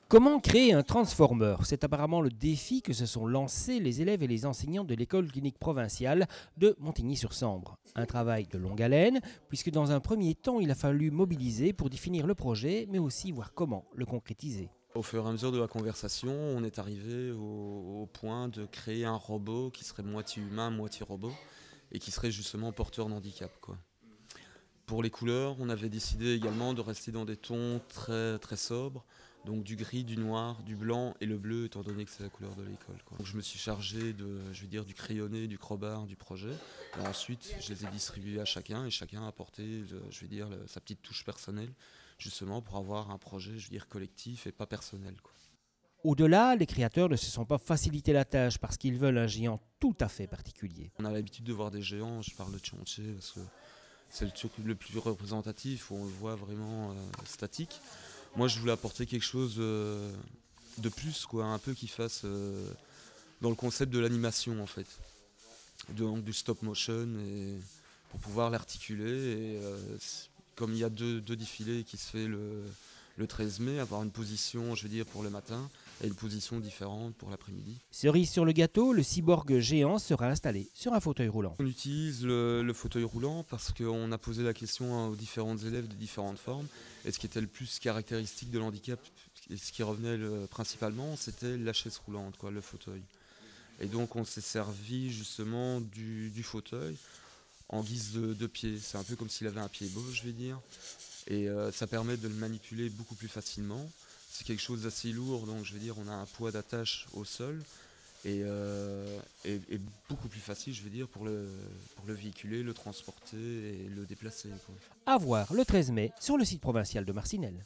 Comment créer un transformer? C'est apparemment le défi que se sont lancés les élèves et les enseignants de l'école clinique provinciale de Montigny-sur-Sambre. Un travail de longue haleine, puisque dans un premier temps, il a fallu mobiliser pour définir le projet, mais aussi voir comment le concrétiser. Au fur et à mesure de la conversation, on est arrivé au point de créer un robot qui serait moitié humain, moitié robot, et qui serait justement porteur d'handicap, quoi. Pour les couleurs, on avait décidé également de rester dans des tons très, très sobres, donc du gris, du noir, du blanc et le bleu, étant donné que c'est la couleur de l'école, quoi. Donc je me suis chargé du crayonné, du crowbar du projet. Et ensuite, je les ai distribués à chacun et chacun a apporté, sa petite touche personnelle, justement pour avoir un projet, collectif et pas personnel, quoi. Au-delà, les créateurs ne se sont pas facilité la tâche parce qu'ils veulent un géant tout à fait particulier. On a l'habitude de voir des géants, je parle de chantier parce que c'est le truc le plus représentatif où on le voit vraiment statique. Moi, je voulais apporter quelque chose de plus, quoi, un peu qui fasse dans le concept de l'animation en fait, donc du stop motion et pour pouvoir l'articuler. Et comme il y a deux défilés qui se fait le 13 mai, avoir une position, pour le matin et une position différente pour l'après-midi. Cerise sur le gâteau, le cyborg géant sera installé sur un fauteuil roulant. On utilise le fauteuil roulant parce qu'on a posé la question aux différents élèves de différentes formes. Et ce qui était le plus caractéristique de l'handicap, et ce qui revenait principalement, c'était la chaise roulante, quoi, le fauteuil. Et donc on s'est servi justement du fauteuil en guise de pied. C'est un peu comme s'il avait un pied gauche, je vais dire. Et ça permet de le manipuler beaucoup plus facilement. C'est quelque chose d'assez lourd, donc on a un poids d'attache au sol. Et beaucoup plus facile, pour le véhiculer, le transporter et le déplacer, quoi. À voir le 13 mai sur le site provincial de Marcinelle.